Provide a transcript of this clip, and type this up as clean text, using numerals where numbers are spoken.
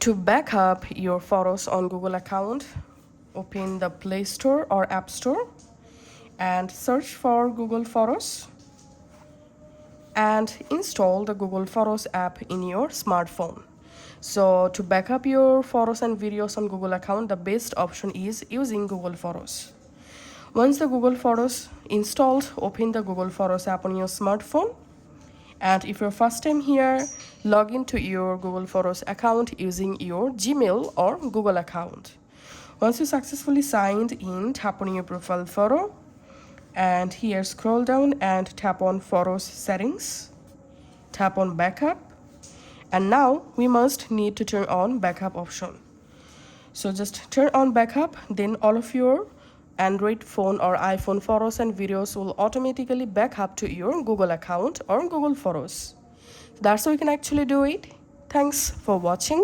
To back up your photos on Google account, open the Play Store or App Store and search for Google Photos and install the Google Photos app in your smartphone. So to back up your photos and videos on Google account, the best option is using Google Photos. Once the Google Photos installed, open the Google Photos app on your smartphone. And if you're first time here, log into your Google Photos account using your Gmail or Google account. Once you successfully signed in, tap on your profile photo and here scroll down and tap on Photos settings, tap on backup, and now we must need to turn on backup option. So just turn on backup, then all of your Android phone or iPhone photos and videos will automatically back up to your Google account or Google Photos. That's how you can actually do it. Thanks for watching.